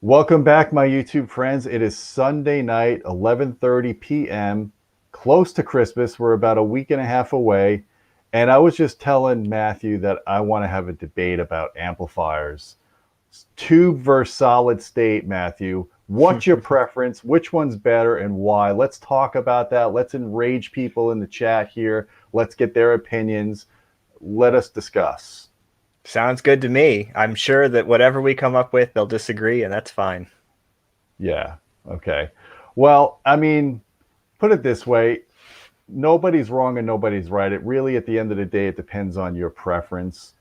Welcome back, my YouTube friends. It is Sunday night, 11:30 p.m., close to Christmas. We're about a week and a half away. And I was just telling Matthew that I want to have a debate about amplifiers. Tube versus solid state, Matthew. What's your preference? Which one's better and why? Let's talk about that. Let's enrage people in the chat here. Let's get their opinions. Let us discuss. Sounds good to me. I'm sure that whatever we come up with, they'll disagree, and that's fine. Yeah. Okay. Well, I mean, put it this way, nobody's wrong and nobody's right. It really, at the end of the day, it depends on your preference.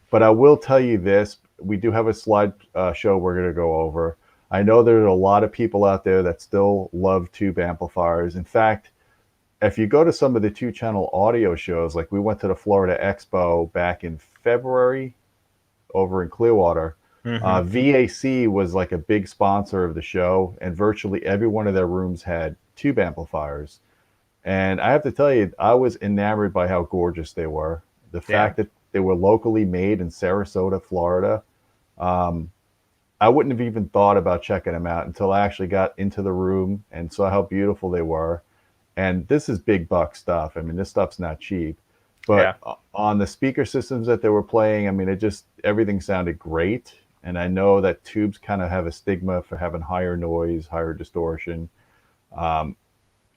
But I will tell you this, we do have a slide show we're going to go over. I know there are a lot of people out there that still love tube amplifiers. In fact, if you go to some of the two-channel audio shows, like we went to the Florida Expo back in February over in Clearwater, VAC was like a big sponsor of the show, and virtually every one of their rooms had tube amplifiers. And I have to tell you, I was enamored by how gorgeous they were. The fact that they were locally made in Sarasota, Florida. I wouldn't have even thought about checking them out until I actually got into the room and saw how beautiful they were. And this is big buck stuff. I mean, this stuff's not cheap. But on the speaker systems that they were playing, I mean, everything sounded great. And I know that tubes kind of have a stigma for having higher noise, higher distortion. I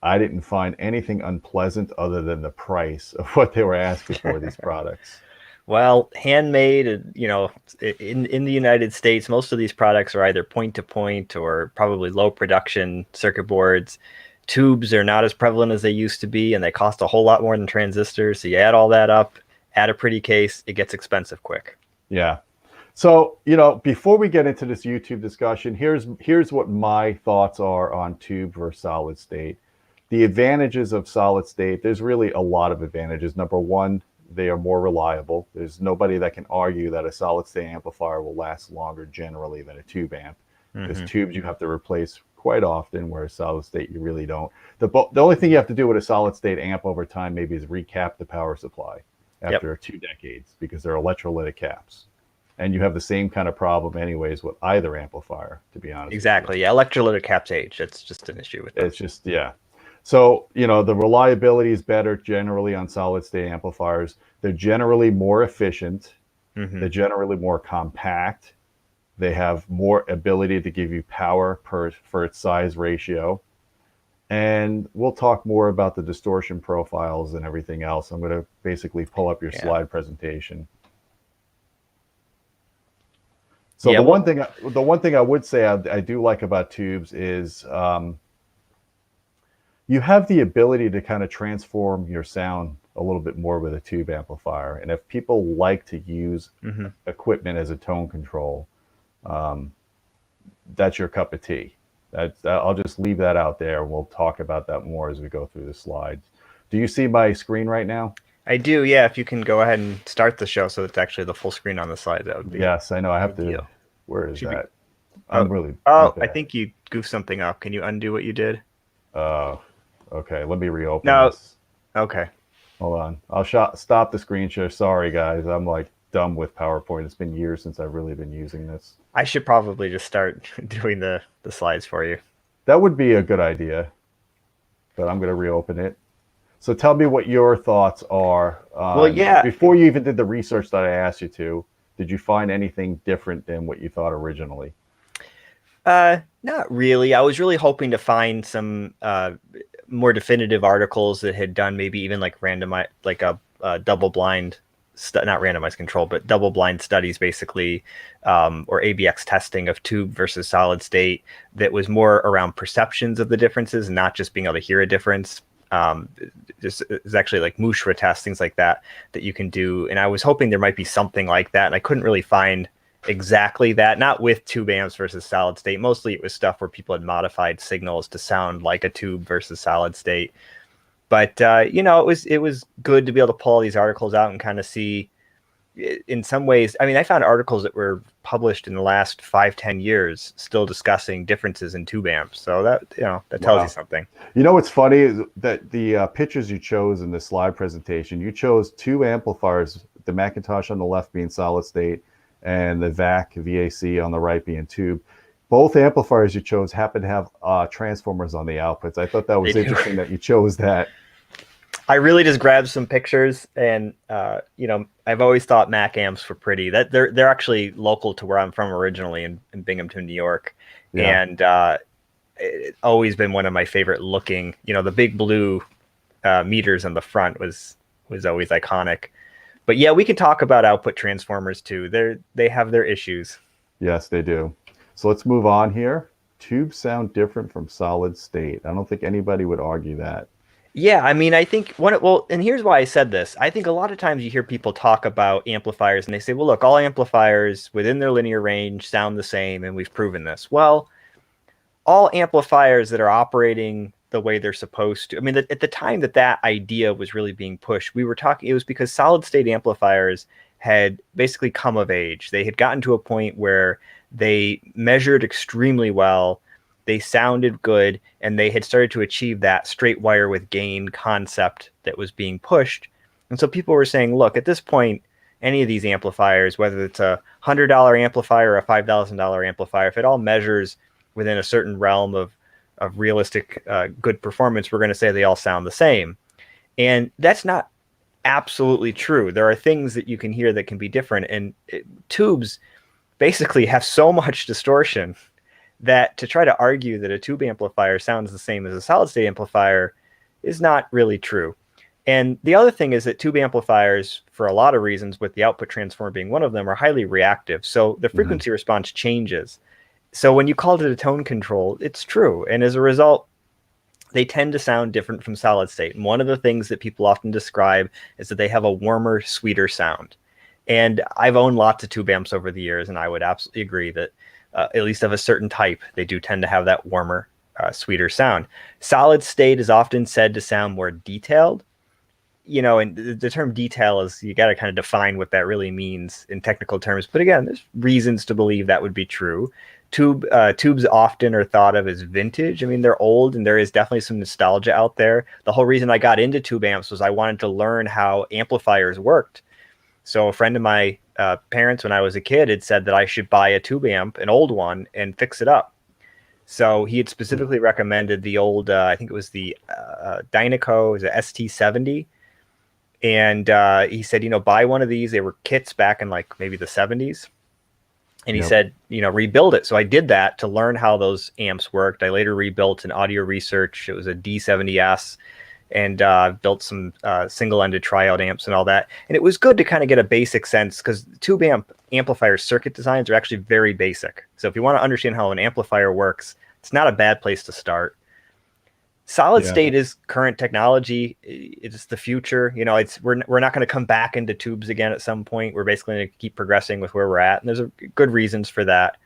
didn't find anything unpleasant other than the price of what they were asking for these products. Well, handmade, in the United States, most of these products are either point-to-point or probably low production circuit boards. Tubes are not as prevalent as they used to be, and they cost a whole lot more than transistors. So you add all that up, add a pretty case, it gets expensive quick. Yeah. So, before we get into this YouTube discussion, here's what my thoughts are on tube versus solid state. The advantages of solid state, there's really a lot of advantages. Number one, they are more reliable. There's nobody that can argue that a solid state amplifier will last longer generally than a tube amp. Because tubes you have to replace quite often, whereas solid state you really don't. The only thing you have to do with a solid state amp over time maybe is recap the power supply after 2 decades, because they're electrolytic caps. And you have the same kind of problem anyways with either amplifier, to be honest. Exactly. Yeah, electrolytic caps age. That's just an issue with them. It's just, yeah. So, the reliability is better generally on solid state amplifiers. They're generally more efficient. They're generally more compact. They have more ability to give you power for its size ratio. And we'll talk more about the distortion profiles and everything else. I'm going to basically pull up your slide presentation. So the one thing I would say I do like about tubes is you have the ability to kind of transform your sound a little bit more with a tube amplifier. And if people like to use equipment as a tone control, that's your cup of tea. I'll just leave that out there. We'll talk about that more as we go through the slides. Do you see my screen right now? I do, yeah. If you can go ahead and start the show so it's actually the full screen on the slide, that would be. Yes, I know. I have to. Where is that? I'm really. Oh, okay. I think you goofed something up. Can you undo what you did? Okay. Let me reopen this. Okay. Hold on. I'll stop the screen share. Sorry, guys. I'm like dumb with PowerPoint. It's been years since I've really been using this. I should probably just start doing the slides for you. That would be a good idea, but I'm going to reopen it. So tell me what your thoughts are. Before you even did the research that I asked you to, did you find anything different than what you thought originally? Not really. I was really hoping to find some more definitive articles that had done maybe even like a double blind, not randomized control, but double blind studies basically, or ABX testing of tube versus solid state that was more around perceptions of the differences and not just being able to hear a difference. There's actually like Mushra tests, things like that you can do. And I was hoping there might be something like that. And I couldn't really find exactly that, not with tube amps versus solid state. Mostly it was stuff where people had modified signals to sound like a tube versus solid state. But, it was good to be able to pull all these articles out and kind of see in some ways. I mean, I found articles that were published in the last 5-10 years still discussing differences in tube amps. So that tells you something. What's funny is that the pictures you chose in the slide presentation, you chose 2 amplifiers, the Macintosh on the left being solid state and the VAC on the right being tube. Both amplifiers you chose happen to have transformers on the outputs. I thought that They was do. interesting that you chose that. I really just grabbed some pictures, and I've always thought Mac amps were pretty. That they're actually local to where I'm from originally in Binghamton, New York, Yeah. and it's always been one of my favorite looking. The big blue meters on the front was always iconic. But yeah, we could talk about output transformers too. They have their issues. Yes, they do. So let's move on here. Tubes sound different from solid state. I don't think anybody would argue that. Yeah, I mean, I think and here's why I said this. I think a lot of times you hear people talk about amplifiers and they say, well, look, all amplifiers within their linear range sound the same, and we've proven this. Well, all amplifiers that are operating the way they're supposed to. I mean, at the time that idea was really being pushed, it was because solid state amplifiers had basically come of age. They had gotten to a point where they measured extremely well, they sounded good, and they had started to achieve that straight wire with gain concept that was being pushed. And so people were saying, look, at this point, any of these amplifiers, whether it's a $100 amplifier or a $5,000 amplifier, if it all measures within a certain realm of realistic good performance, we're going to say they all sound the same. And that's not absolutely true. There are things that you can hear that can be different. And tubes basically have so much distortion that to try to argue that a tube amplifier sounds the same as a solid state amplifier is not really true. And the other thing is that tube amplifiers, for a lot of reasons, with the output transformer being one of them, are highly reactive. So the frequency response changes. So when you called it a tone control, it's true. And as a result, they tend to sound different from solid state. And one of the things that people often describe is that they have a warmer, sweeter sound. And I've owned lots of tube amps over the years, and I would absolutely agree that at least of a certain type, they do tend to have that warmer, sweeter sound. Solid state is often said to sound more detailed. And the term detail is, you got to kind of define what that really means in technical terms. But again, there's reasons to believe that would be true. Tubes often are thought of as vintage. I mean, they're old, and there is definitely some nostalgia out there. The whole reason I got into tube amps was I wanted to learn how amplifiers worked. So a friend of my parents, when I was a kid, had said that I should buy a tube amp, an old one, and fix it up. So he had specifically recommended the old, I think it was the Dynaco, it was a ST70. And he said, buy one of these. They were kits back in like maybe the 70s. And he said, rebuild it. So I did that to learn how those amps worked. I later rebuilt an Audio Research. It was a D70S, and built some single-ended triout amps and all that. And it was good to kind of get a basic sense, because tube amplifier circuit designs are actually very basic. So if you want to understand how an amplifier works, it's not a bad place to start. Solid state is current technology. It's the future. We're not going to come back into tubes again at some point. We're basically going to keep progressing with where we're at, and there's good reasons for that.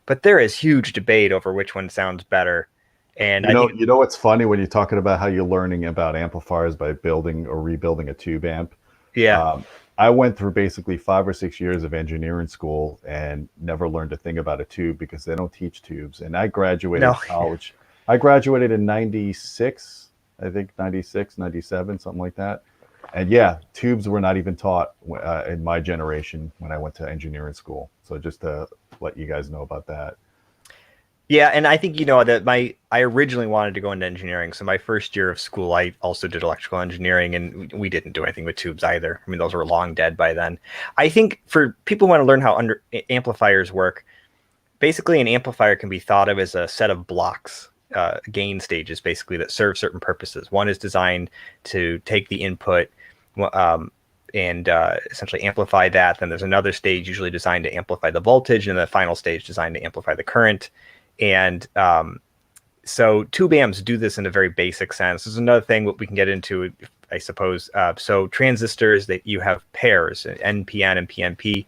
But there is huge debate over which one sounds better. And I think, what's funny when you're talking about how you're learning about amplifiers by building or rebuilding a tube amp. yeah, I went through basically 5 or 6 years of engineering school and never learned a thing about a tube because they don't teach tubes. And I graduated college. I graduated in 96, I think 96, 97, something like that. And yeah, tubes were not even taught in my generation when I went to engineering school. So just to let you guys know about that. Yeah, and I think that I originally wanted to go into engineering. So my first year of school, I also did electrical engineering, and we didn't do anything with tubes either. I mean, those were long dead by then. I think for people who want to learn how amplifiers work, basically an amplifier can be thought of as a set of blocks, gain stages, basically, that serve certain purposes. One is designed to take the input and essentially amplify that. Then there's another stage usually designed to amplify the voltage, and the final stage designed to amplify the current. And so tube amps do this in a very basic sense. There's another thing what we can get into, I suppose. So transistors, that you have pairs, NPN and PNP,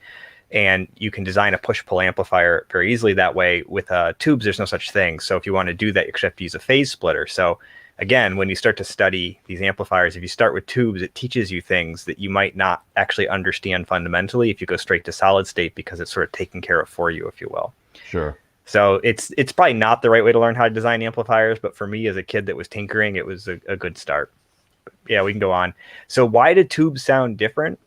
and you can design a push-pull amplifier very easily that way. With tubes, there's no such thing. So if you want to do that, you actually have to use a phase splitter. So again, when you start to study these amplifiers, if you start with tubes, it teaches you things that you might not actually understand fundamentally if you go straight to solid state, because it's sort of taken care of for you, if you will. Sure. So it's probably not the right way to learn how to design amplifiers, but for me as a kid that was tinkering, it was a good start. But yeah, we can go on. So why did tubes sound different?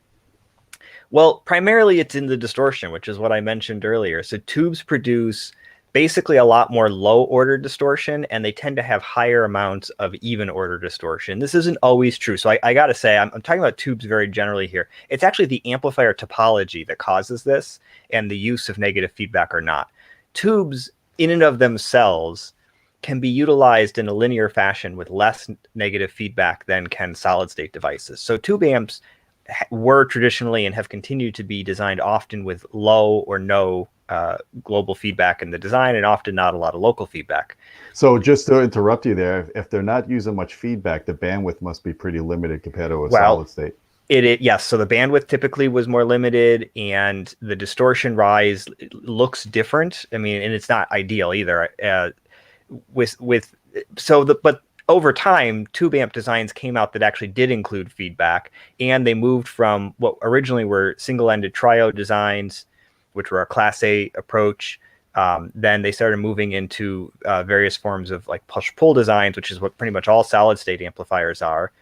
Well, primarily it's in the distortion, which is what I mentioned earlier. So tubes produce basically a lot more low order distortion, and they tend to have higher amounts of even order distortion. This isn't always true. So I got to say, I'm talking about tubes very generally here. It's actually the amplifier topology that causes this and the use of negative feedback or not. Tubes in and of themselves can be utilized in a linear fashion with less negative feedback than can solid state devices. So tube amps were traditionally and have continued to be designed often with low or no global feedback in the design, and often not a lot of local feedback. So just to interrupt you there, if they're not using much feedback, the bandwidth must be pretty limited compared to a solid state. Yes. So the bandwidth typically was more limited, and the distortion rise looks different. I mean, and it's not ideal either. But over time, tube amp designs came out that actually did include feedback, and they moved from what originally were single-ended triode designs, which were a Class A approach. Then they started moving into various forms of like push-pull designs, which is what pretty much all solid-state amplifiers are.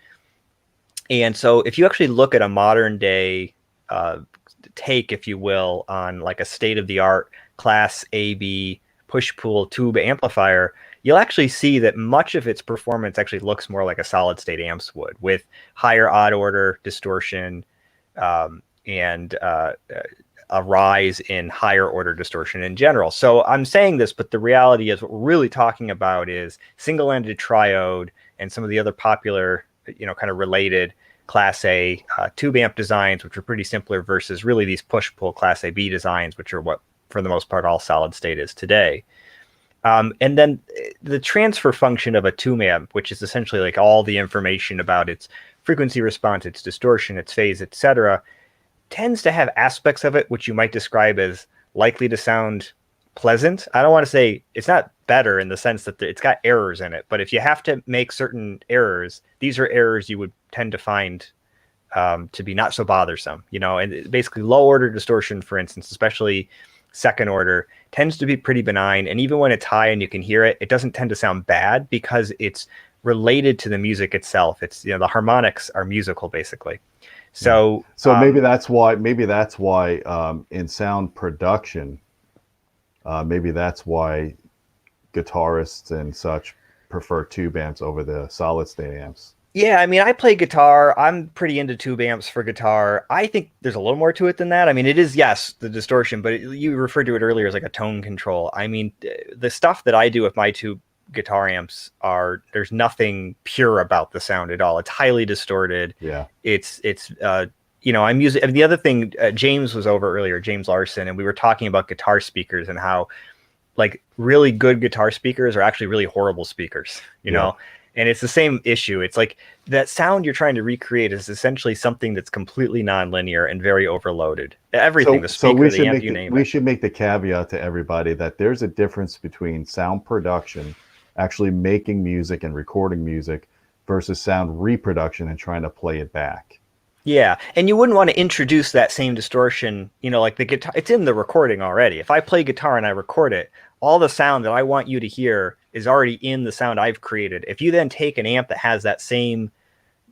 And so if you actually look at a modern day take, if you will, on like a state-of-the-art Class AB push-pull tube amplifier, you'll actually see that much of its performance actually looks more like a solid-state amps would, with higher odd-order distortion and a rise in higher order distortion in general. So I'm saying this, but the reality is what we're really talking about is single-ended triode and some of the other popular, kind of related Class A tube amp designs, which are pretty simpler, versus really these push-pull Class AB designs, which are what, for the most part, all solid-state is today. And then the transfer function of a tube amp, which is essentially like all the information about its frequency response, its distortion, its phase, etc., tends to have aspects of it which you might describe as likely to sound pleasant. I don't want to say it's not better in the sense that it's got errors in it, but if you have to make certain errors, these are errors you would tend to find to be not so bothersome, and basically low order distortion, for instance, especially second order, tends to be pretty benign. And even when it's high and you can hear it, it doesn't tend to sound bad because it's related to the music itself. It's, the harmonics are musical basically. So maybe that's why in sound production, maybe that's why guitarists and such prefer tube amps over the solid state amps. Yeah, I mean, I play guitar. I'm pretty into tube amps for guitar. I think there's a little more to it than that. I mean, it is, yes, the distortion, but you referred to it earlier as like a tone control. I mean, the stuff that I do with my tube guitar amps there's nothing pure about the sound at all. It's highly distorted. Yeah. I'm using, the other thing, James was over earlier, James Larson, and we were talking about guitar speakers and how like really good guitar speakers are actually really horrible speakers, know? And it's the same issue. It's like that sound you're trying to recreate is essentially something that's completely nonlinear and very overloaded. Everything, the speaker, the amp, you name it. We should make the caveat to everybody that there's a difference between sound production, actually making music and recording music, versus sound reproduction and trying to play it back. Yeah, and you wouldn't want to introduce that same distortion, like the guitar. It's in the recording already. If I play guitar and I record it, all the sound that I want you to hear is already in the sound I've created. If you then take an amp that has that same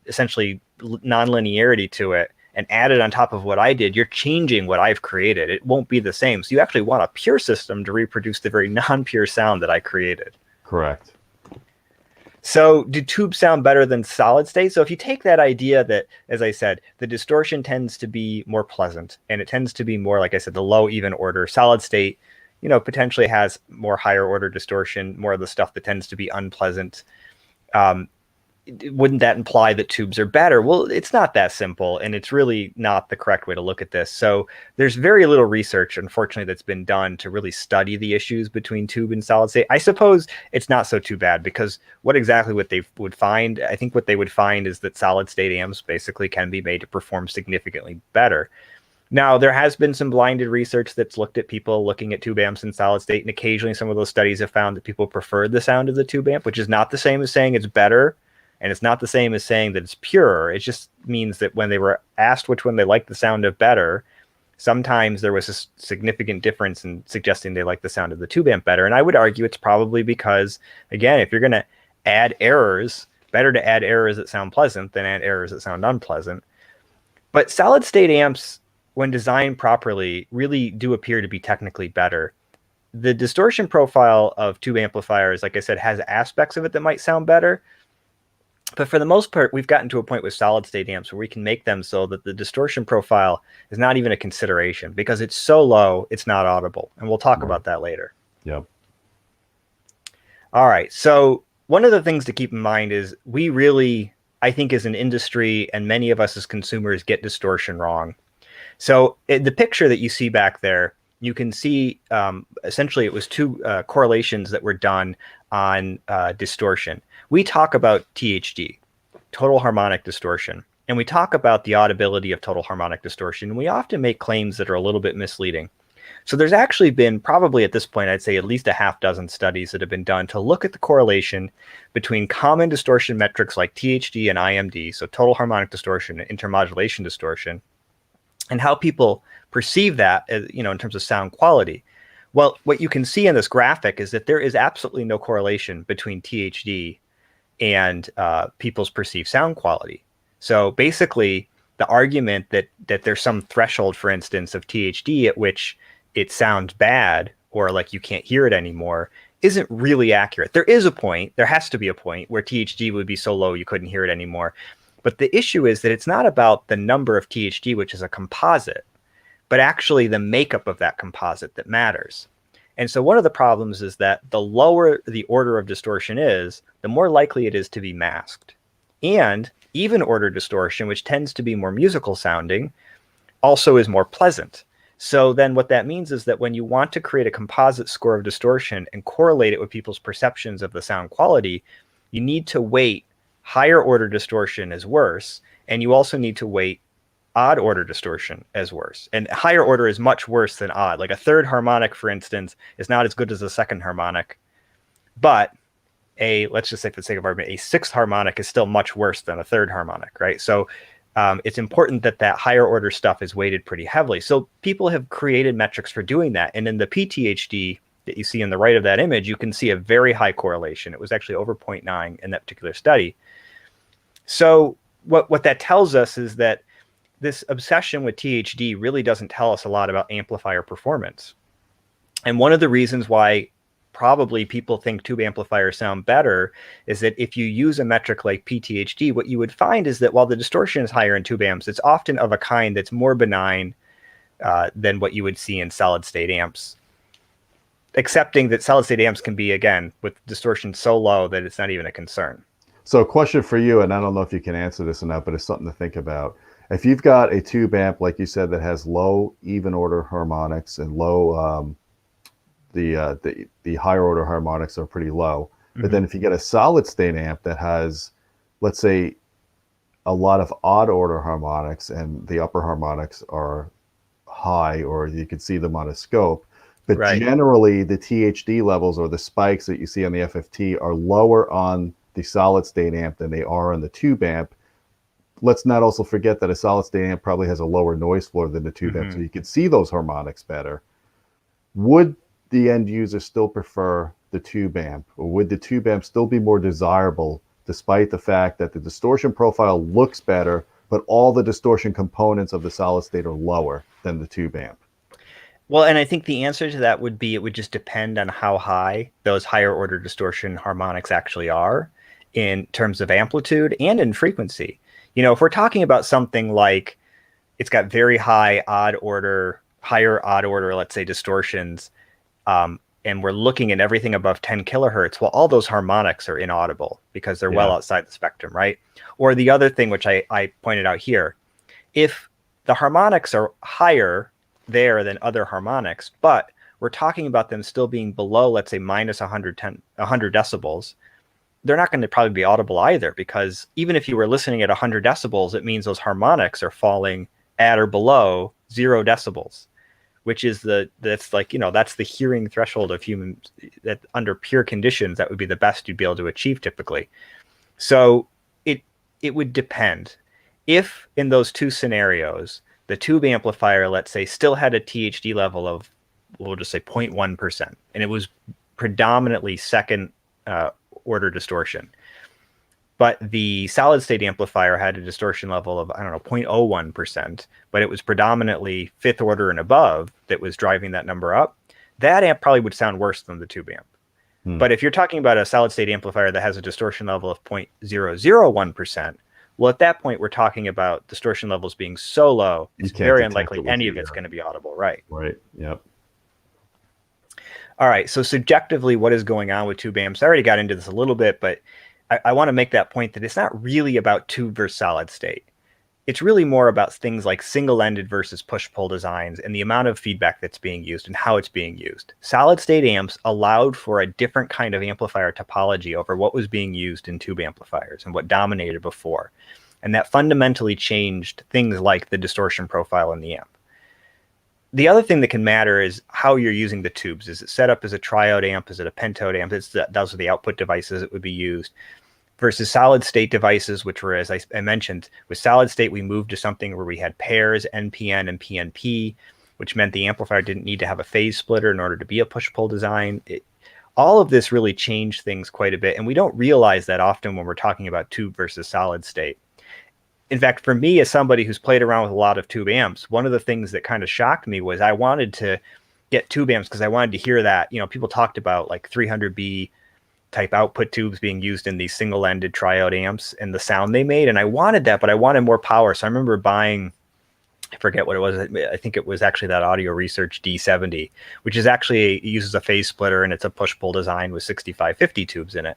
essentially nonlinearity to it and add it on top of what I did, you're changing what I've created. It won't be the same. So you actually want a pure system to reproduce the very non-pure sound that I created. Correct. So do tubes sound better than solid state? So if you take that idea that, as I said, the distortion tends to be more pleasant and it tends to be more, like I said, the low even order. Solid state, potentially has more higher order distortion, more of the stuff that tends to be unpleasant. Wouldn't that imply that tubes are better? Well, it's not that simple, and it's really not the correct way to look at this. So there's very little research, unfortunately, that's been done to really study the issues between tube and solid state. I suppose it's not so too bad, because what they would find, I think what they would find is that solid state amps basically can be made to perform significantly better. Now, there has been some blinded research that's looked at people looking at tube amps in solid state, and occasionally some of those studies have found that people prefer the sound of the tube amp, which is not the same as saying it's better. And it's not the same as saying that it's pure. It just means that when they were asked which one they liked the sound of better, sometimes there was a significant difference in suggesting they liked the sound of the tube amp better. And I would argue it's probably because, again, if you're going to add errors, better to add errors that sound pleasant than add errors that sound unpleasant. But solid state amps, when designed properly, really do appear to be technically better. the distortion profile of tube amplifiers, like I said, has aspects of it that might sound better. But for the most part, we've gotten to a point with solid state amps where we can make them so that the distortion profile is not even a consideration because it's so low, it's not audible. And we'll talk about that later. Yep. All right. So one of the things to keep in mind is we really, I think as an industry and many of us as consumers get distortion wrong. So the picture that you see back there, you can see essentially it was two correlations that were done on distortion. We talk about THD, total harmonic distortion, and we talk about the audibility of total harmonic distortion. And we often make claims that are a little bit misleading. So there's actually been probably at this point, I'd say at least a half dozen studies that have been done to look at the correlation between common distortion metrics like THD and IMD, so total harmonic distortion and intermodulation distortion, and how people perceive that as, in terms of sound quality. Well, what you can see in this graphic is that there is absolutely no correlation between THD and people's perceived sound quality. So basically, the argument that there's some threshold, for instance, of THD at which it sounds bad or like you can't hear it anymore isn't really accurate. There is a point, there has to be a point where THD would be so low you couldn't hear it anymore. But the issue is that it's not about the number of THD, which is a composite, but actually the makeup of that composite that matters. And so one of the problems is that the lower the order of distortion is, the more likely it is to be masked. And even order distortion, which tends to be more musical sounding, also is more pleasant. So then what that means is that when you want to create a composite score of distortion and correlate it with people's perceptions of the sound quality, you need to weight higher order distortion as worse, and you also need to weight odd order distortion as worse. And higher order is much worse than odd. Like a third harmonic, for instance, is not as good as a second harmonic, but let's just say for the sake of argument, a sixth harmonic is still much worse than a third harmonic, right? So it's important that that higher order stuff is weighted pretty heavily. So people have created metrics for doing that. And in the PTHD that you see in the right of that image, you can see a very high correlation. It was actually over 0.9 in that particular study. So what that tells us is that this obsession with THD really doesn't tell us a lot about amplifier performance. And one of the reasons why probably people think tube amplifiers sound better is that if you use a metric like PTHD, what you would find is that while the distortion is higher in tube amps, it's often of a kind that's more benign than what you would see in solid state amps. Accepting that solid state amps can be, again, with distortion so low that it's not even a concern. So a question for you, and I don't know if you can answer this or not, but it's something to think about. If you've got a tube amp, like you said, that has low even order harmonics and low, the higher order harmonics are pretty low. Mm-hmm. But then if you get a solid state amp that has, let's say, a lot of odd order harmonics and the upper harmonics are high, or you can see them on a scope, but right. Generally the THD levels or the spikes that you see on the FFT are lower on the solid state amp than they are on the tube amp. Let's not also forget that a solid state amp probably has a lower noise floor than the tube amp, so you can see those harmonics better. Would the end user still prefer the tube amp, or would the tube amp still be more desirable despite the fact that the distortion profile looks better, but all the distortion components of the solid state are lower than the tube amp? Well, and I think the answer to that would be it would just depend on how high those higher order distortion harmonics actually are in terms of amplitude and in frequency. If we're talking about something like it's got very high odd order, higher odd order, let's say distortions, and we're looking at everything above 10 kilohertz, well, all those harmonics are inaudible because they're well outside the spectrum, right? Or the other thing, which I pointed out here, if the harmonics are higher there than other harmonics, but we're talking about them still being below, let's say, minus 100 decibels, they're not going to probably be audible either, because even if you were listening at 100 decibels, it means those harmonics are falling at or below 0 decibels, which is that's the hearing threshold of humans that under pure conditions, that would be the best you'd be able to achieve typically. So it would depend. If in those two scenarios, the tube amplifier, let's say, still had a THD level of, we'll just say 0.1%, and it was predominantly second order distortion, but the solid state amplifier had a distortion level of, 0.01%, but it was predominantly fifth order and above that was driving that number up, that amp probably would sound worse than the tube amp. Hmm. But if you're talking about a solid state amplifier that has a distortion level of 0.001%, well, at that point, we're talking about distortion levels being so low, it's very unlikely any of it's going to be audible, right? Right, yep. All right, so subjectively, what is going on with tube amps? I already got into this a little bit, but I want to make that point that it's not really about tube versus solid state. It's really more about things like single-ended versus push-pull designs and the amount of feedback that's being used and how it's being used. Solid-state amps allowed for a different kind of amplifier topology over what was being used in tube amplifiers and what dominated before. And that fundamentally changed things like the distortion profile in the amp. The other thing that can matter is how you're using the tubes. Is it set up as a triode amp? Is it a pentode amp? Those are the output devices that would be used. Versus solid state devices, which were, as I mentioned, with solid state, we moved to something where we had pairs, NPN and PNP, which meant the amplifier didn't need to have a phase splitter in order to be a push-pull design. All of this really changed things quite a bit, and we don't realize that often when we're talking about tube versus solid state. In fact, for me, as somebody who's played around with a lot of tube amps, one of the things that kind of shocked me was I wanted to get tube amps because I wanted to hear that. You know, people talked about like 300B type output tubes being used in these single-ended triode amps and the sound they made. And I wanted that, but I wanted more power. So I remember buying, I forget what it was. I think it was actually that Audio Research D70, which is actually, it uses a phase splitter and it's a push-pull design with 6550 tubes in it.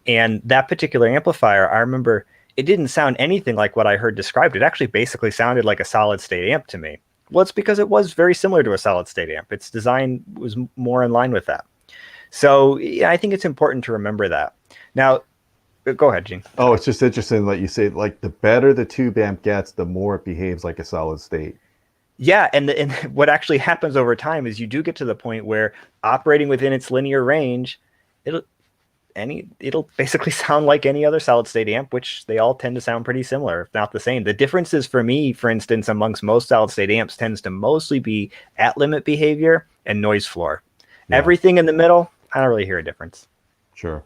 And that particular amplifier, I remember it didn't sound anything like what I heard described. It actually basically sounded like a solid-state amp to me. Well, it's because it was very similar to a solid-state amp. Its design was more in line with that. So yeah, I think it's important to remember that. Now, go ahead, Gene. Oh, it's just interesting that you say, like, the better the tube amp gets, the more it behaves like a solid state. Yeah, and what actually happens over time is you do get to the point where operating within its linear range, it'll basically sound like any other solid state amp, which they all tend to sound pretty similar, if not the same. The differences for me, for instance, amongst most solid state amps tends to mostly be at limit behavior and noise floor. Yeah. Everything in the middle, I don't really hear a difference. Sure.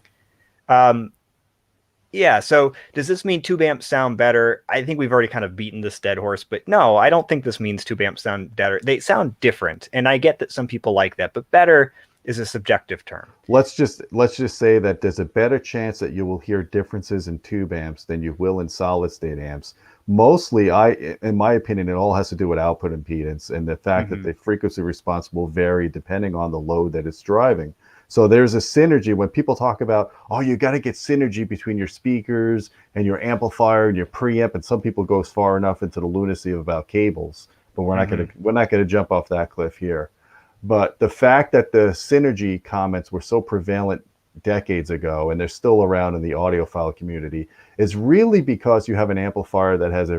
Yeah, so does this mean tube amps sound better? I think we've already kind of beaten this dead horse, but no, I don't think this means tube amps sound better. They sound different, and I get that some people like that, but better is a subjective term. Let's just say that there's a better chance that you will hear differences in tube amps than you will in solid state amps. Mostly, in my opinion, it all has to do with output impedance and the fact that the frequency response will vary depending on the load that it's driving. So there's a synergy. When people talk about, oh, you got to get synergy between your speakers and your amplifier and your preamp, and some people go far enough into the lunacy about cables, but we're not gonna jump off that cliff here. But the fact that the synergy comments were so prevalent decades ago, and they're still around in the audiophile community, is really because you have an amplifier that has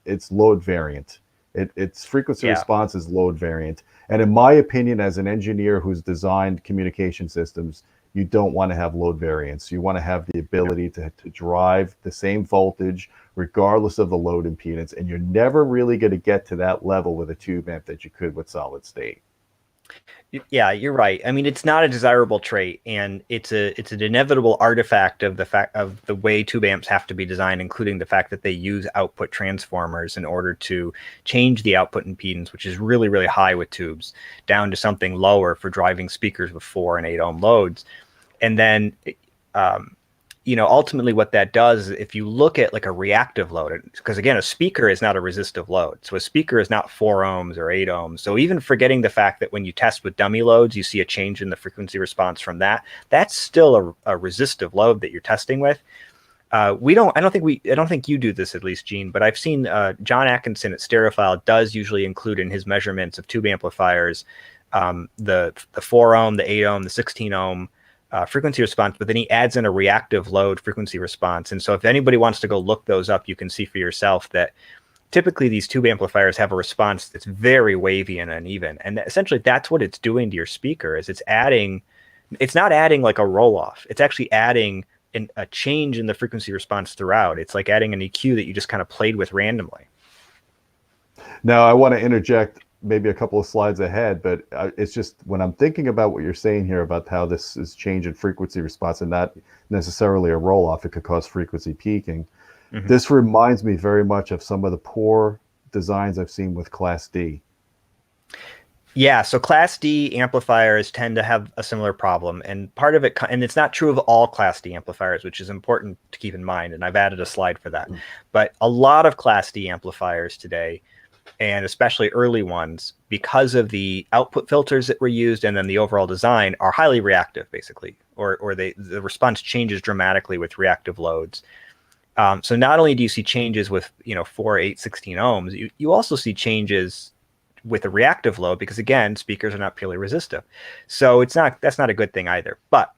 it's load variant. Its frequency response is load variant. And in my opinion, as an engineer who's designed communication systems, you don't want to have load variance. You want to have the ability to drive the same voltage regardless of the load impedance. And you're never really going to get to that level with a tube amp that you could with solid state. Yeah, you're right. I mean, it's not a desirable trait, and it's an inevitable artifact of the way tube amps have to be designed, including the fact that they use output transformers in order to change the output impedance, which is really, really high with tubes, down to something lower for driving speakers with 4 and 8 ohm loads. And then ultimately what that does, if you look at like a reactive load, because again, a speaker is not a resistive load. So a speaker is not 4 ohms or 8 ohms. So even forgetting the fact that when you test with dummy loads, you see a change in the frequency response from that, that's still a resistive load that you're testing with. I don't think you do this, at least, Gene, but I've seen John Atkinson at Stereophile does usually include in his measurements of tube amplifiers the 4 ohm, the 8 ohm, the 16 ohm frequency response, but then he adds in a reactive load frequency response. And so if anybody wants to go look those up, you can see for yourself that typically these tube amplifiers have a response that's very wavy and uneven. And essentially that's what it's doing to your speaker, is it's not adding like a roll off. It's actually adding a change in the frequency response throughout. It's like adding an EQ that you just kind of played with randomly. Now I want to interject maybe a couple of slides ahead, but it's just when I'm thinking about what you're saying here about how this is change in frequency response and not necessarily a roll off, it could cause frequency peaking. This reminds me very much of some of the poor designs I've seen with Class D. Yeah, so Class D amplifiers tend to have a similar problem, and part of it, and it's not true of all Class D amplifiers, which is important to keep in mind, and I've added a slide for that. But a lot of Class D amplifiers today, and especially early ones, because of the output filters that were used and then the overall design, are highly reactive, basically, or the response changes dramatically with reactive loads. So not only do you see changes with 4, 8, 16 ohms, you also see changes with a reactive load, because again, speakers are not purely resistive. So that's not a good thing either. But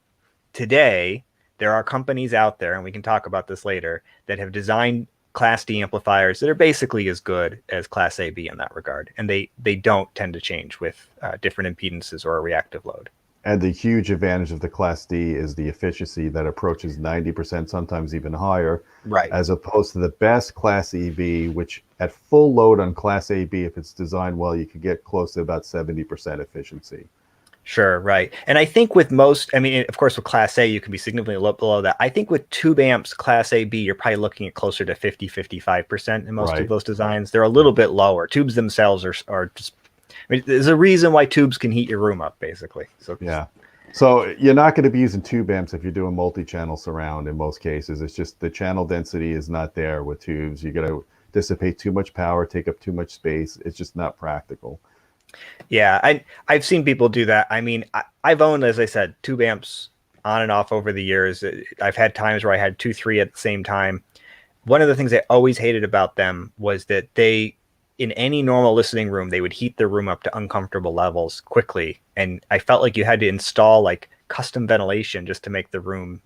today there are companies out there, and we can talk about this later, that have designed Class D amplifiers that are basically as good as Class AB in that regard, and they don't tend to change with different impedances or a reactive load. And the huge advantage of the Class D is the efficiency that approaches 90%, sometimes even higher, Right. as opposed to the best Class EB, which at full load on Class AB, if it's designed well, you could get close to about 70% efficiency. Sure, right. And I think with most, I mean, of course, with Class A, you can be significantly below that. I think with tube amps, Class AB, you're probably looking at closer to 50, 55% in most of those designs. They're a little bit lower. Tubes themselves are just, I mean, there's a reason why tubes can heat your room up, basically. So yeah. So you're not going to be using tube amps if you're doing multi-channel surround in most cases. It's just the channel density is not there with tubes. You're going to dissipate too much power, take up too much space. It's just not practical. Yeah, I've seen people do that. I mean, I've owned, as I said, tube amps on and off over the years. I've had times where I had 2, 3 at the same time. One of the things I always hated about them was that they, in any normal listening room, they would heat their room up to uncomfortable levels quickly. And I felt like you had to install like custom ventilation just to make the room,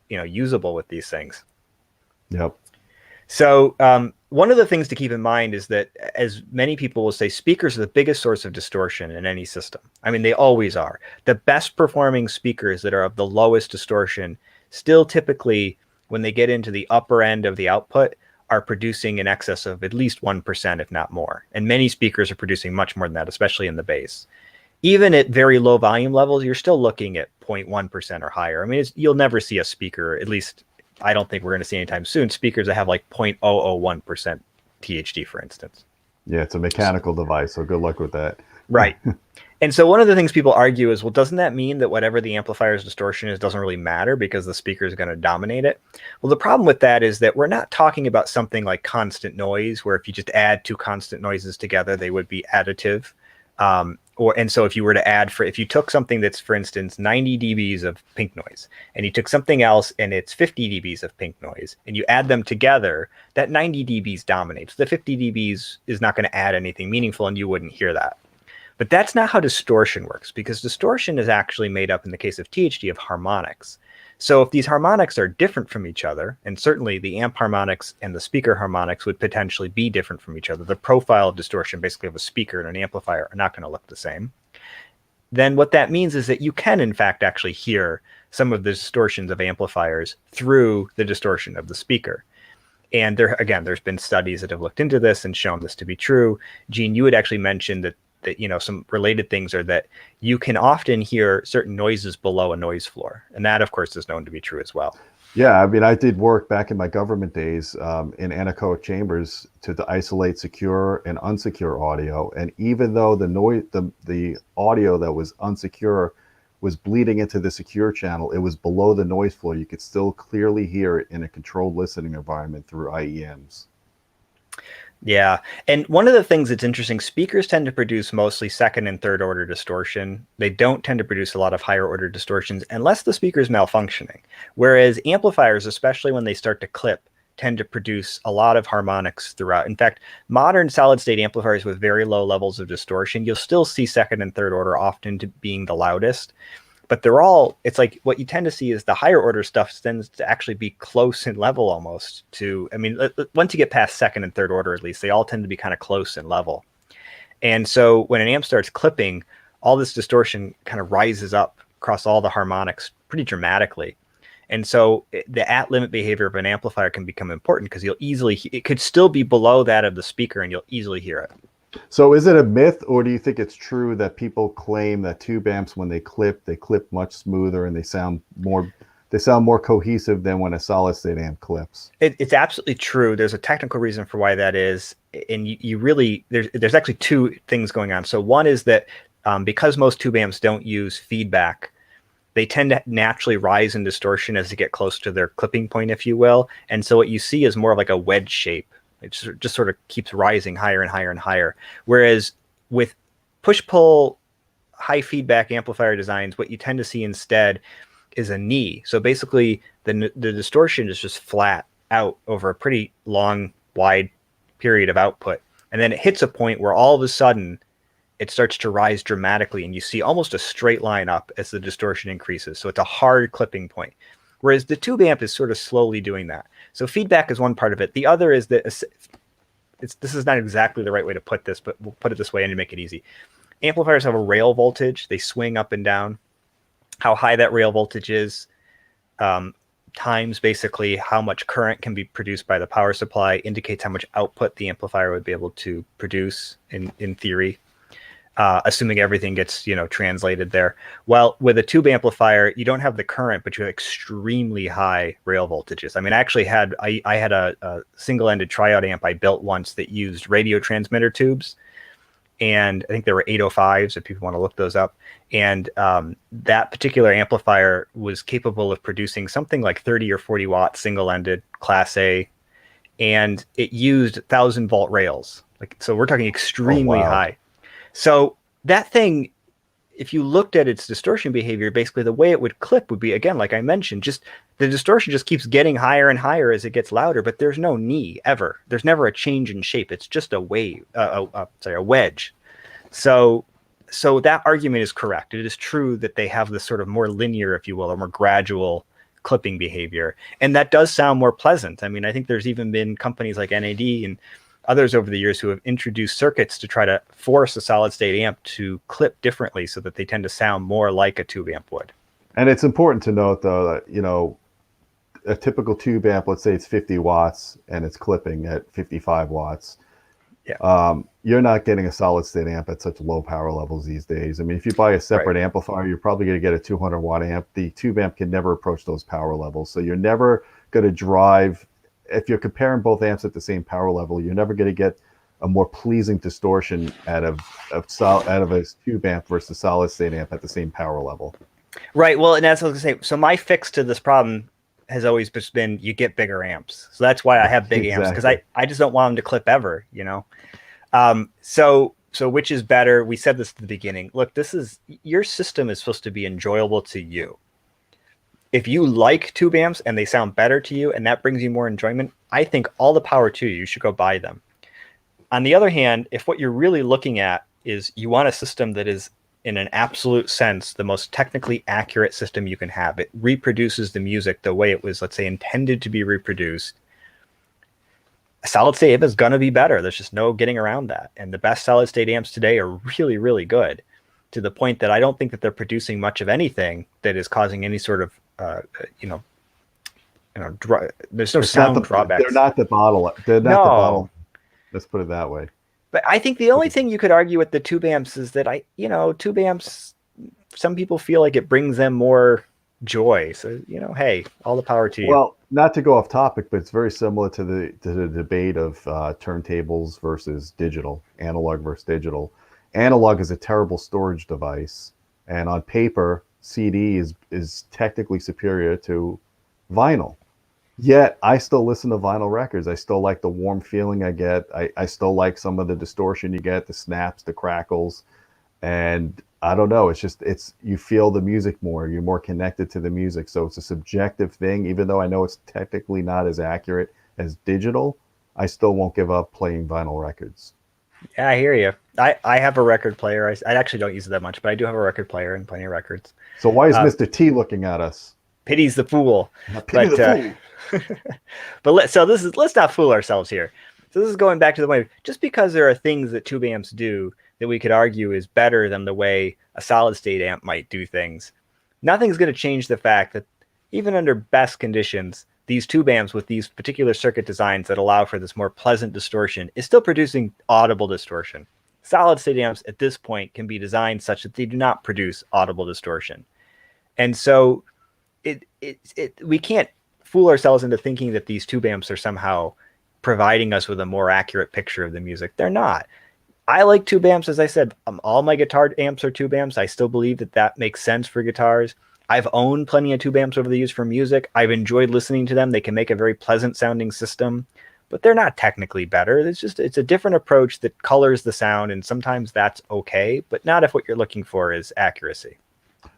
usable with these things. Yep. So one of the things to keep in mind is that, as many people will say, speakers are the biggest source of distortion in any system. I mean, they always are. The best performing speakers that are of the lowest distortion still typically, when they get into the upper end of the output, are producing in excess of at least 1%, if not more. And many speakers are producing much more than that, especially in the bass. Even at very low volume levels, you're still looking at 0.1% or higher. I mean, you'll never see a speaker, at least I don't think we're going to see anytime soon, speakers that have like 0.001% THD, for instance. Yeah, it's a mechanical device, so good luck with that. Right. And so one of the things people argue is, well, doesn't that mean that whatever the amplifier's distortion is doesn't really matter because the speaker is going to dominate it? Well, the problem with that is that we're not talking about something like constant noise, where if you just add 2 constant noises together, they would be additive. And so if you were to add, if you took something that's, for instance, 90 dBs of pink noise, and you took something else and it's 50 dBs of pink noise, and you add them together, that 90 dBs dominates. The 50 dBs is not going to add anything meaningful, and you wouldn't hear that. But that's not how distortion works, because distortion is actually made up, in the case of THD, of harmonics. So if these harmonics are different from each other, and certainly the amp harmonics and the speaker harmonics would potentially be different from each other, the profile of distortion basically of a speaker and an amplifier are not going to look the same, then what that means is that you can, in fact, actually hear some of the distortions of amplifiers through the distortion of the speaker. And there's been studies that have looked into this and shown this to be true. Gene, you had actually mentioned that some related things are that you can often hear certain noises below a noise floor. And that, of course, is known to be true as well. Yeah, I mean, I did work back in my government days in anechoic chambers to isolate secure and unsecure audio. And even though the audio that was unsecure was bleeding into the secure channel, it was below the noise floor. You could still clearly hear it in a controlled listening environment through IEMs. Yeah. And one of the things that's interesting, speakers tend to produce mostly second and third order distortion. They don't tend to produce a lot of higher order distortions unless the speaker is malfunctioning. Whereas amplifiers, especially when they start to clip, tend to produce a lot of harmonics throughout. In fact, modern solid state amplifiers with very low levels of distortion, you'll still see second and third order often to being the loudest. But it's like what you tend to see is the higher order stuff tends to actually be close in level almost to, I mean, once you get past second and third order, at least, they all tend to be kind of close in level. And so when an amp starts clipping, all this distortion kind of rises up across all the harmonics pretty dramatically. And so the at-limit behavior of an amplifier can become important because it could still be below that of the speaker and you'll easily hear it. So is it a myth, or do you think it's true that people claim that tube amps, when they clip much smoother and they sound more cohesive than when a solid state amp clips? It's absolutely true. There's a technical reason for why that is. And you really, there's actually 2 things going on. So one is that because most tube amps don't use feedback, they tend to naturally rise in distortion as they get close to their clipping point, if you will. And so what you see is more of like a wedge shape. It just sort of keeps rising higher and higher and higher. Whereas with push-pull high feedback amplifier designs, what you tend to see instead is a knee. So basically the distortion is just flat out over a pretty long, wide period of output. And then it hits a point where all of a sudden it starts to rise dramatically, and you see almost a straight line up as the distortion increases. So it's a hard clipping point. Whereas the tube amp is sort of slowly doing that. So feedback is one part of it. The other is that this is not exactly the right way to put this, but we'll put it this way and to make it easy. Amplifiers have a rail voltage. They swing up and down. How high that rail voltage is, times basically how much current can be produced by the power supply, indicates how much output the amplifier would be able to produce in theory. Assuming everything gets, translated there. Well, with a tube amplifier, you don't have the current, but you have extremely high rail voltages. I mean, I actually had a single-ended triout amp I built once that used radio transmitter tubes, and I think there were 805s if people want to look those up. And that particular amplifier was capable of producing something like 30 or 40 watt single-ended Class A, and it used 1,000-volt rails. So we're talking extremely high. So that thing, if you looked at its distortion behavior, basically the way it would clip would be, again, like I mentioned, just the distortion just keeps getting higher and higher as it gets louder, but there's no knee ever. There's never a change in shape. It's just a wave, a wedge. So that argument is correct. It is true that they have this sort of more linear, if you will, or more gradual clipping behavior. And that does sound more pleasant. I mean, I think there's even been companies like NAD and others over the years who have introduced circuits to try to force a solid state amp to clip differently so that they tend to sound more like a tube amp would. And it's important to note, though, that, a typical tube amp, let's say it's 50 watts and it's clipping at 55 watts. Yeah. You're not getting a solid state amp at such low power levels these days. I mean, if you buy a separate amplifier, you're probably going to get a 200 watt amp. The tube amp can never approach those power levels. So you're never going to drive. If you're comparing both amps at the same power level, you're never going to get a more pleasing distortion out of a tube amp versus solid state amp at the same power level. Right. Well, and that's what I was going to say. So my fix to this problem has always just been you get bigger amps. So that's why I have big amps, because I just don't want them to clip ever, So which is better? We said this at the beginning. Look, your system is supposed to be enjoyable to you. If you like tube amps and they sound better to you and that brings you more enjoyment, I think all the power to you. You should go buy them. On the other hand, if what you're really looking at is you want a system that is, in an absolute sense, the most technically accurate system you can have, it reproduces the music the way it was, let's say, intended to be reproduced, a solid state amp is going to be better. There's just no getting around that. And the best solid state amps today are really, really good, to the point that I don't think that they're producing much of anything that is causing any sort of there's no sound drawbacks. They're not the bottle. They're not the bottle. Let's put it that way. But I think the only thing you could argue with the tube amps is that tube amps, some people feel like it brings them more joy. So, hey, all the power to you. Well, not to go off topic, but it's very similar to the debate of turntables versus digital, analog versus digital. Analog is a terrible storage device, and on paper, CD is technically superior to vinyl. Yet I still listen to vinyl records. I still like the warm feeling I get. I still like some of the distortion you get, the snaps, the crackles. And I don't know, you feel the music more. You're more connected to the music. So it's a subjective thing. Even though I know it's technically not as accurate as digital, I still won't give up playing vinyl records. Yeah, I hear you. I have a record player. I actually don't use it that much, but I do have a record player and plenty of records. So why is Mr. T looking at us? Pity's the fool. Pity the fool. But let's not fool ourselves here. So this is going back to the way, just because there are things that tube amps do that we could argue is better than the way a solid state amp might do things, nothing's going to change the fact that even under best conditions, these tube amps with these particular circuit designs that allow for this more pleasant distortion is still producing audible distortion. Solid state amps at this point can be designed such that they do not produce audible distortion. And so we can't fool ourselves into thinking that these tube amps are somehow providing us with a more accurate picture of the music. They're not. I like tube amps, as I said. All my guitar amps are tube amps. I still believe that that makes sense for guitars. I've owned plenty of tube amps over the years for music. I've enjoyed listening to them. They can make a very pleasant sounding system, but they're not technically better. It's a different approach that colors the sound, and sometimes that's okay, but not if what you're looking for is accuracy.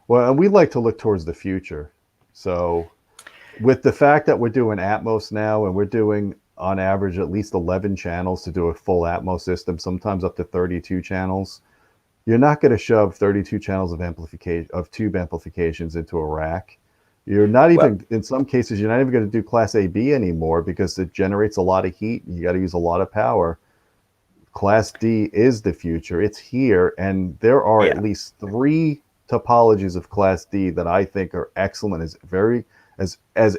Well, and we like to look towards the future. So with the fact that we're doing Atmos now and we're doing on average at least 11 channels to do a full Atmos system, sometimes up to 32 channels, you're not going to shove 32 channels of amplification of tube amplifications into a rack. You're not Well, even, in some cases, you're not even going to do Class AB anymore because it generates a lot of heat and you got to use a lot of power. Class D is the future. It's here, and there are at yeah. least three topologies of Class D that I think are excellent, as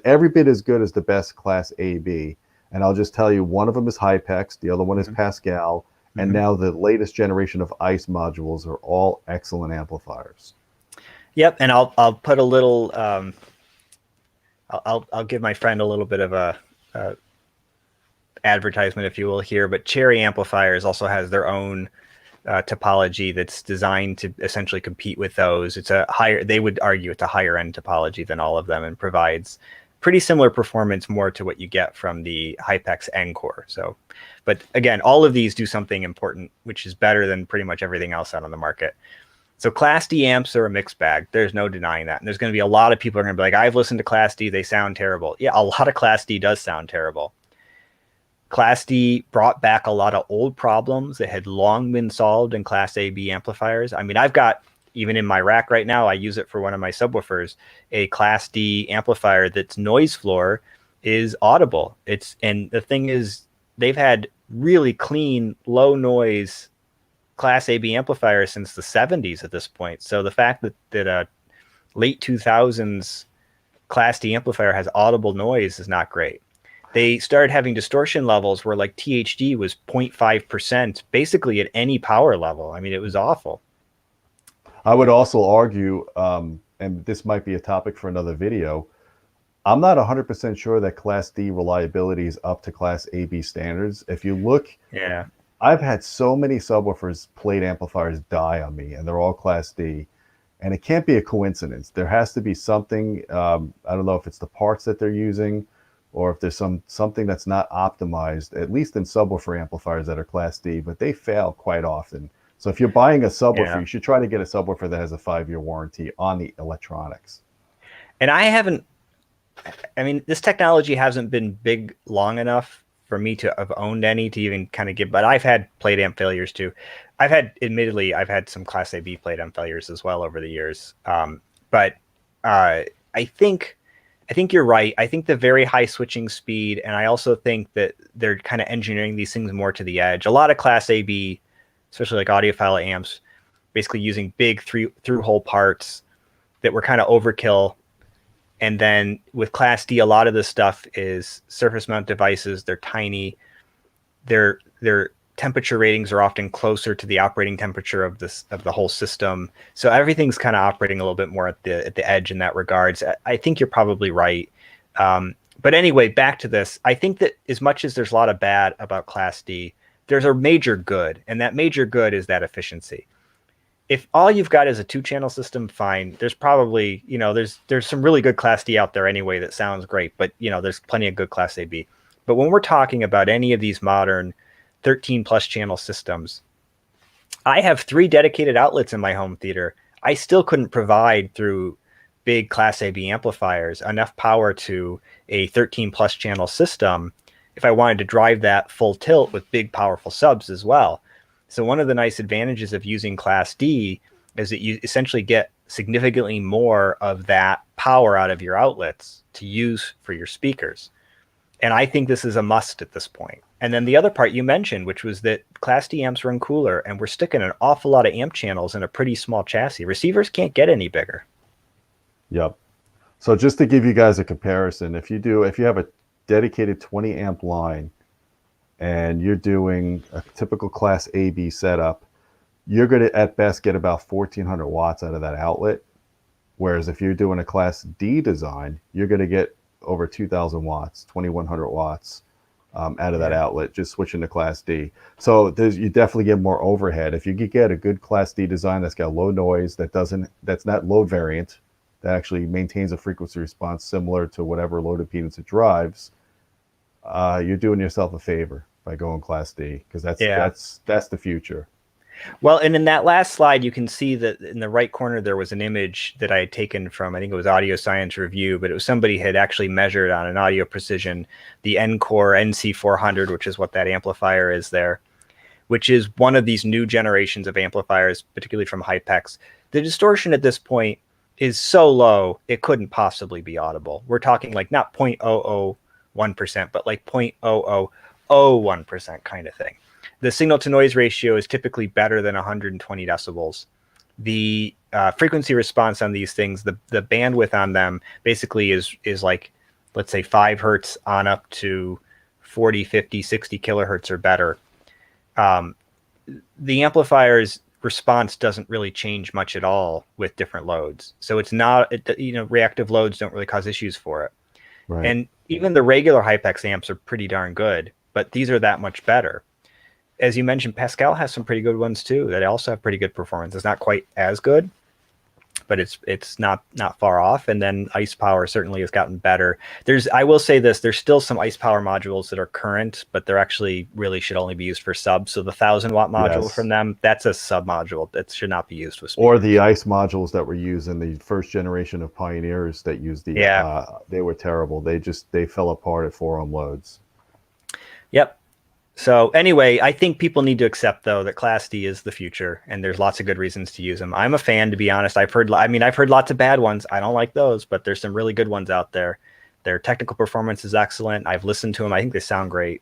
every bit as good as the best Class AB. And I'll just tell you, one of them is Hypex, the other one is Mhm. Pascal, and Mhm. now the latest generation of ICE modules are all excellent amplifiers. Yep, and I'll put a little I'll give my friend a little bit of a advertisement, if you will, here. But Cherry Amplifiers also has their own topology that's designed to essentially compete with those. It's a higher, they would argue it's a higher end topology than all of them, and provides pretty similar performance, more to what you get from the Hypex Encore. So, but again, all of these do something important, which is better than pretty much everything else out on the market. So Class D amps are a mixed bag. There's no denying that. And there's going to be a lot of people are going to be like, I've listened to Class D. They sound terrible. Yeah, a lot of Class D does sound terrible. Class D brought back a lot of old problems that had long been solved in Class AB amplifiers. I mean, I've got, even in my rack right now, I use it for one of my subwoofers, a Class D amplifier that's noise floor is audible. And the thing is, they've had really clean, low noise Class AB amplifiers since the 70s at this point. So the fact that a late 2000s Class D amplifier has audible noise is not great. They started having distortion levels where like THD was 0.5% basically at any power level. I mean, it was awful. I would also argue, and this might be a topic for another video, I'm not 100% sure that Class D reliability is up to Class AB standards. If you look, Yeah. I've had so many subwoofers plate amplifiers die on me, and they're all Class D. And it can't be a coincidence. There has to be something. I don't know if it's the parts that they're using, or if there's something that's not optimized. At least in subwoofer amplifiers that are Class D, but they fail quite often. So if you're buying a subwoofer, Yeah. you should try to get a subwoofer that has a 5-year warranty on the electronics. And I haven't, I mean, this technology hasn't been big long enough for me to have owned any to even kind of give, but I've had plate amp failures too. Admittedly, I've had some Class AB plate amp failures as well over the years. But I think, I think you're right. I think the very high switching speed, and I also think that they're kind of engineering these things more to the edge. A lot of Class AB, especially like audiophile amps, basically using big through hole parts that were kind of overkill. And then with Class D, a lot of this stuff is surface mount devices. They're tiny. Their temperature ratings are often closer to the operating temperature of the whole system. So everything's kind of operating a little bit more at the edge in that regards. I think you're probably right. But anyway, back to this. I think that as much as there's a lot of bad about Class D, there's a major good, and that major good is that efficiency. If all you've got is a 2-channel system, fine. There's probably, there's some really good Class D out there anyway that sounds great, but there's plenty of good Class AB. But when we're talking about any of these modern 13 plus channel systems, I have 3 dedicated outlets in my home theater. I still couldn't provide through big Class AB amplifiers enough power to a 13 plus channel system if I wanted to drive that full tilt with big powerful subs as well. So one of the nice advantages of using Class D is that you essentially get significantly more of that power out of your outlets to use for your speakers. And I think this is a must at this point. And then the other part you mentioned, which was that Class D amps run cooler, and we're sticking an awful lot of amp channels in a pretty small chassis. Receivers can't get any bigger. Yep. So just to give you guys a comparison, if you have a dedicated 20 amp line and you're doing a typical Class AB setup, you're going to at best get about 1400 watts out of that outlet. Whereas if you're doing a Class D design, you're going to get over 2000 watts, 2100 watts out of that outlet, just switching to Class D. So you definitely get more overhead. If you could get a good Class D design that's got low noise, that's not load variant, that actually maintains a frequency response similar to whatever load impedance it drives, you're doing yourself a favor by going Class D, because that's the future. Well, and in that last slide, you can see that in the right corner, there was an image that I had taken from, I think it was Audio Science Review, but it was somebody had actually measured on an Audio Precision, the Encore NC400, which is what that amplifier is there, which is one of these new generations of amplifiers, particularly from Hypex. The distortion at this point is so low, it couldn't possibly be audible. We're talking like not 0.001%, but like 0.0001% kind of thing. The signal to noise ratio is typically better than 120 decibels. The frequency response on these things, the bandwidth on them basically is like, let's say 5 hertz on up to 40, 50, 60 kilohertz or better. The amplifier's response doesn't really change much at all with different loads. So it's not, reactive loads don't really cause issues for it. Right. And even the regular Hypex amps are pretty darn good, but these are that much better. As you mentioned, Pascal has some pretty good ones too that also have pretty good performance. It's not quite as good, but it's not far off. And then Ice Power certainly has gotten better. I will say this, there's still some Ice Power modules that are current, but they're actually really should only be used for subs. So the 1,000-watt module from them, that's a sub module that should not be used with speakers. Or the Ice modules that were used in the first generation of Pioneers that used the, they were terrible. They fell apart at 4-ohm loads. Yep. So anyway, I think people need to accept, though, that Class D is the future, and there's lots of good reasons to use them. I'm a fan, to be honest. I've heard lots of bad ones. I don't like those, but there's some really good ones out there. Their technical performance is excellent. I've listened to them. I think they sound great.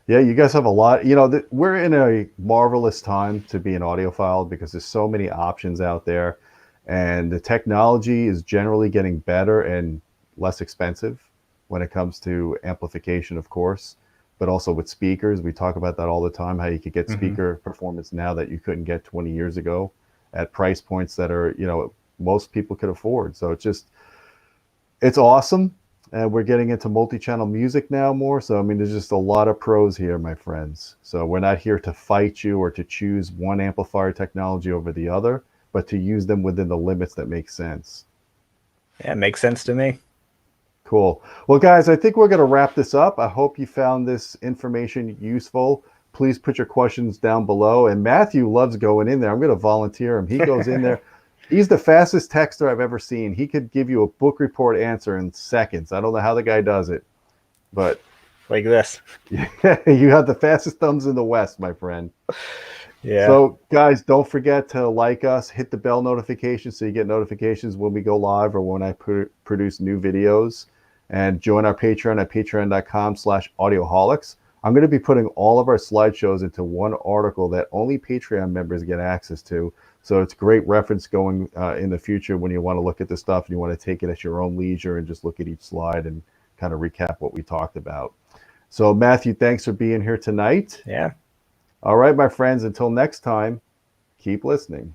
Yeah, you guys have a lot. We're in a marvelous time to be an audiophile because there's so many options out there, and the technology is generally getting better and less expensive when it comes to amplification, of course, but also with speakers. We talk about that all the time, how you could get speaker performance now that you couldn't get 20 years ago at price points that are, most people could afford. So it's awesome. And we're getting into multi-channel music now more. So, there's just a lot of pros here, my friends. So we're not here to fight you or to choose one amplifier technology over the other, but to use them within the limits that make sense. Yeah, it makes sense to me. Cool. Well, guys, I think we're going to wrap this up. I hope you found this information useful. Please put your questions down below. And Matthew loves going in there. I'm going to volunteer him. He goes in there. He's the fastest texter I've ever seen. He could give you a book report answer in seconds. I don't know how the guy does it, but like this. You have the fastest thumbs in the West, my friend. Yeah. So, guys, don't forget to like us, hit the bell notification so you get notifications when we go live or when I produce new videos. And join our Patreon at patreon.com/audioholics. I'm going to be putting all of our slideshows into one article that only Patreon members get access to. So it's great reference going in the future when you want to look at this stuff and you want to take it at your own leisure and just look at each slide and kind of recap what we talked about. So, Matthew, thanks for being here tonight. Yeah. All right, my friends, until next time, keep listening.